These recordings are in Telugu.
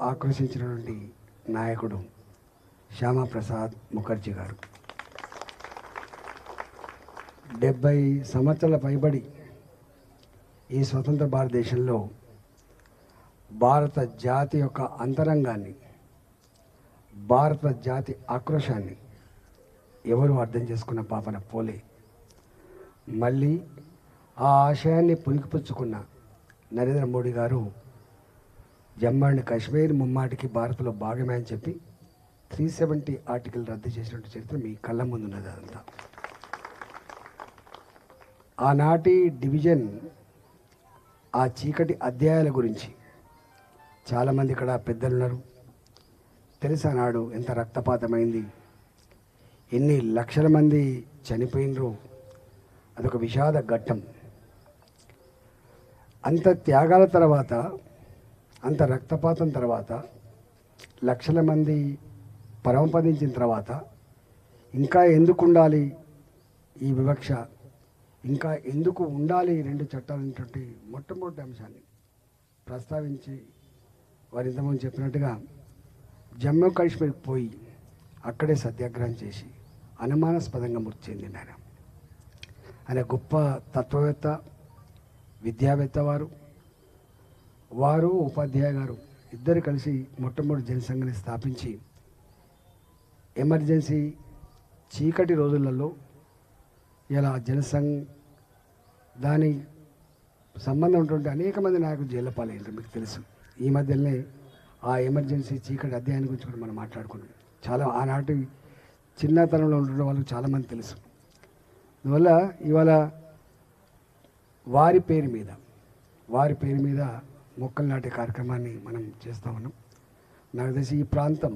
ఆకర్షించినటువంటి నాయకుడు శ్యామాప్రసాద్ ముఖర్జీ గారు 70 సంవత్సరాల పైబడి ఈ స్వతంత్ర భారతదేశంలో భారత జాతి యొక్క అంతరంగాన్ని, భారత జాతి ఆక్రోశాన్ని ఎవరు అర్థం చేసుకున్న పాపన పోలే. మళ్ళీ ఆ ఆశయాన్ని పుణికిపుచ్చుకున్న నరేంద్ర మోడీ గారు జమ్మూ అండ్ కాశ్మీర్ ముమ్మాటికి భారత్లో భాగమే అని చెప్పి 370 ఆర్టికల్ రద్దు చేసినట్టు చరిత్ర మీ కళ్ళ ముందున్నది. అదంతా ఆనాటి డివిజన్, ఆ చీకటి అధ్యాయాల గురించి చాలామంది ఇక్కడ పెద్దలున్నారు. తెలుసా నాడు ఎంత రక్తపాతమైంది, ఎన్ని లక్షల మంది చనిపోయినరు. అదొక విషాద ఘట్టం. అంత త్యాగాల తర్వాత, అంత రక్తపాతం తర్వాత, లక్షల మంది పరమపదించిన తర్వాత ఇంకా ఎందుకు ఉండాలి ఈ వివక్ష, ఇంకా ఎందుకు ఉండాలి ఈ 2 చట్టాలనేటువంటి మొట్టమొదటి అంశాన్ని ప్రస్తావించి వారు ఇంతకుముందు చెప్పినట్టుగా జమ్మూ కాశ్మీర్కి పోయి అక్కడే సత్యాగ్రహం చేసి అనుమానాస్పదంగా మృతి చెందింది. ఆయన గొప్ప తత్వవేత్త, విద్యావేత్త. వారు ఉపాధ్యాయ గారు ఇద్దరు కలిసి మొట్టమొదటి జనసంఘాన్ని స్థాపించి ఎమర్జెన్సీ చీకటి రోజులలో ఇలా జనసంఘ్ దాని సంబంధం ఉన్నటువంటి అనేక మంది నాయకులు జైలు పాలయ్యారు. మీకు తెలుసు. ఈ మధ్యలోనే ఆ ఎమర్జెన్సీ చీకటి అధ్యాయాన్ని గురించి కూడా మనం మాట్లాడుకున్నాం. చాలా ఆనాటి చిన్నతనంలో ఉండే వాళ్ళకి చాలామంది తెలుసు. అందువల్ల ఇవాళ వారి పేరు మీద మొక్కలు నాటే కార్యక్రమాన్ని మనం చేస్తూ ఉన్నాం. నాకు తెలిసి ఈ ప్రాంతం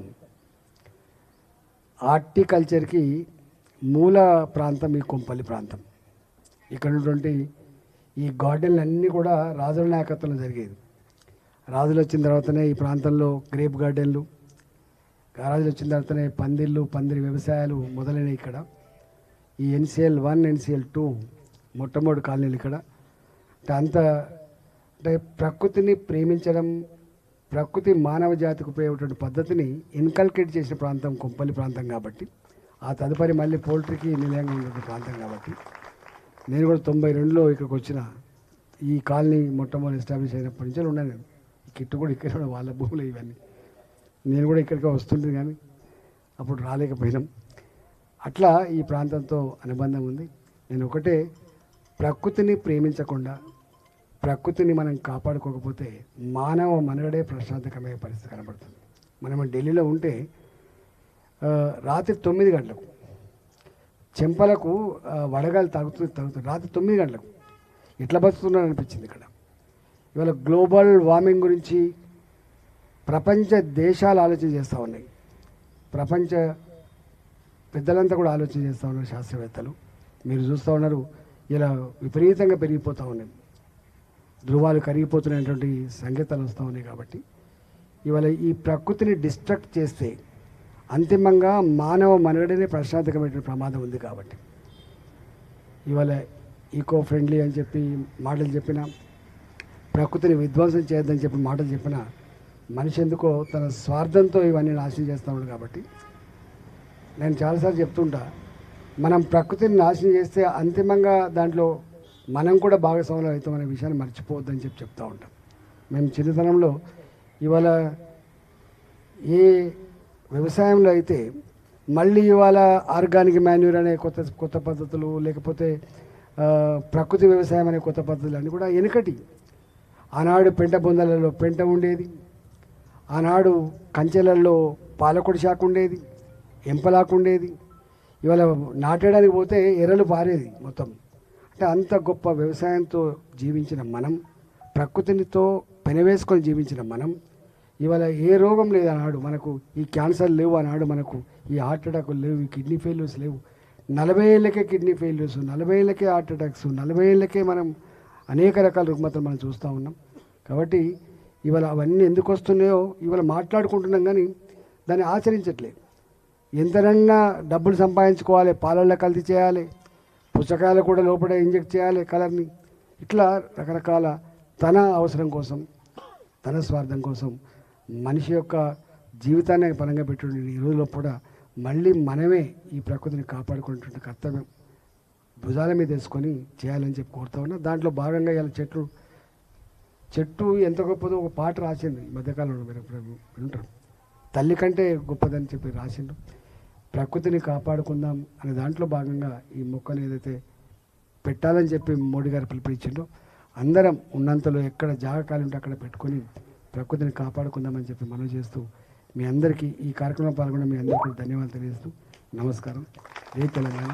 హార్టికల్చర్కి మూల ప్రాంతం ఈ కొంపల్లి ప్రాంతం. ఇక్కడ ఉన్నటువంటి ఈ గార్డెన్లు అన్నీ కూడా రాజుల నాయకత్వంలో జరిగేది. రాజులు వచ్చిన తర్వాతనే ఈ ప్రాంతంలో గ్రేప్ గార్డెన్లు, రాజులు వచ్చిన తర్వాతనే పందిరి వ్యవసాయాలు మొదలైనవి. ఇక్కడ ఈ NCL 1, NCL 2 మొట్టమొదటి కాలనీలు ఇక్కడ. అంటే ప్రకృతిని ప్రేమించడం, ప్రకృతి మానవ జాతికి ఉపయోగపడే పద్ధతిని ఇన్కల్కేట్ చేసిన ప్రాంతం కొంపల్లి ప్రాంతం కాబట్టి, ఆ తదుపరి మళ్ళీ పోల్ట్రీకి నిలయంగా ఉన్న ప్రాంతం కాబట్టి, నేను కూడా 92లో ఇక్కడికి వచ్చిన. ఈ కాలనీ మొట్టమొదటి ఎస్టాబ్లిష్ అయినప్పటి నుంచి ఉన్నాను. ఈ కిట్టు కూడా ఇక్కడ వాళ్ళ భూములు ఇవన్నీ. నేను కూడా ఇక్కడికి వస్తుంటుంది కానీ అప్పుడు రాలేకపోయినాం. అట్లా ఈ ప్రాంతంతో అనుబంధం ఉంది. నేను ఒకటే, ప్రకృతిని ప్రేమించకుండా, ప్రకృతిని మనం కాపాడుకోకపోతే మానవ మనుగడే ప్రశాంతకమైన పరిస్థితి కనబడుతుంది. మనం ఢిల్లీలో ఉంటే రాత్రి 9 గంటలకు చెంపలకు వడగాలి తాగుతుంది. రాత్రి 9 గంటలకు ఎట్లా బతుకుతున్నాను అనిపించింది ఇక్కడ. ఇవాళ గ్లోబల్ వార్మింగ్ గురించి ప్రపంచ దేశాలు ఆలోచన చేస్తూ ఉన్నాయి. ప్రపంచ పెద్దలంతా కూడా ఆలోచన చేస్తూ ఉన్నారు, శాస్త్రవేత్తలు. మీరు చూస్తూ ఉన్నారు, ఇలా విపరీతంగా పెరిగిపోతూ ఉన్నాయి, ధృవాలు కరిగిపోతున్నటువంటి సంకేతాలు వస్తూ ఉన్నాయి. కాబట్టి ఇవాళ ఈ ప్రకృతిని డిస్ట్రక్ట్ చేస్తే అంతిమంగా మానవ మనుగడనే ప్రశాంతకమైన ప్రమాదం ఉంది. కాబట్టి ఇవాళ ఈకో ఫ్రెండ్లీ అని చెప్పి మాటలు చెప్పిన, ప్రకృతిని విధ్వంసం చేయొద్దని చెప్పి మాటలు చెప్పిన, మనిషి ఎందుకో తన స్వార్థంతో ఇవన్నీ నాశనం చేస్తూ ఉన్నాడు. కాబట్టి నేను చాలాసార్లు చెప్తుంటా, మనం ప్రకృతిని నాశనం చేస్తే అంతిమంగా దాంట్లో మనం కూడా భాగస్వాములు అవుతామనే విషయాన్ని మర్చిపోవద్దని చెప్తూ ఉంటాం. మేము చిన్నతనంలో ఇవాళ ఏ వ్యవసాయంలో అయితే మళ్ళీ ఇవాళ ఆర్గానిక్ మాన్యూర్ అనే కొత్త పద్ధతులు, లేకపోతే ప్రకృతి వ్యవసాయం అనే కొత్త పద్ధతులు అన్నీ కూడా వెనుకటి. ఆనాడు పెంట బొందలలో పెంట ఉండేది, ఆనాడు కంచెలలో పాలకొడి శాఖ ఉండేది, ఎంపలాకు ఉండేది. ఇవాళ నాటడానికి పోతే ఎర్రలు పారేది మొత్తం. అంటే అంత గొప్ప వ్యవసాయంతో జీవించిన మనం, ప్రకృతితో పెనవేసుకొని జీవించిన మనం, ఇవాళ ఏ రోగం లేదు ఆనాడు మనకు. ఈ క్యాన్సర్ లేవు ఆనాడు మనకు, ఈ హార్ట్ అటాకులు లేవు, ఈ కిడ్నీ ఫెయిల్యూర్స్ లేవు. 40 ఏళ్ళకే కిడ్నీ ఫెయిల్యూర్స్, 40 ఏళ్ళకే హార్ట్ అటాక్స్, 40 ఏళ్ళకే మనం అనేక రకాల రుగ్మతలు మనం చూస్తూ ఉన్నాం. కాబట్టి ఇవాళ అవన్నీ ఎందుకు వస్తున్నాయో ఇవాళ మాట్లాడుకుంటున్నాం కానీ దాన్ని ఆచరించట్లేదు. ఎంతనన్నా డబ్బులు సంపాదించుకోవాలి, పాలల్లో కల్తీ చేయాలి, పుచ్చకాయలు కూడా లోపల ఇంజెక్ట్ చేయాలి కలర్ని. ఇట్లా రకరకాల తన అవసరం కోసం, తన స్వార్థం కోసం మనిషి యొక్క జీవితాన్ని పరంగా పెట్టి ఈ రోజుల్లో కూడా మళ్ళీ మనమే ఈ ప్రకృతిని కాపాడుకునేటువంటి కర్తవ్యం భుజాల మీద వేసుకొని చేయాలని చెప్పి కోరుతా ఉన్నా. దాంట్లో భాగంగా ఇలా చెట్టు ఎంత గొప్పదో ఒక పాట రాసిండు ఈ మధ్యకాలంలో, మీరు వింటారు. తల్లి కంటే గొప్పదని చెప్పి రాసిండు. ప్రకృతిని కాపాడుకుందాం అనే దాంట్లో భాగంగా ఈ మొక్కను ఏదైతే పెట్టాలని చెప్పి మోడీ గారు పిలుపునిచ్చిండో అందరం ఉన్నంతలో ఎక్కడ జాగా ఖాళీ ఉంటే అక్కడ పెట్టుకొని ప్రకృతిని కాపాడుకుందామని చెప్పి మనవి చేస్తూ మీ అందరికీ ఈ కార్యక్రమంలో పాల్గొన్న మీ అందరికీ ధన్యవాదాలు తెలియజేస్తూ నమస్కారం. జై తెలంగాణ.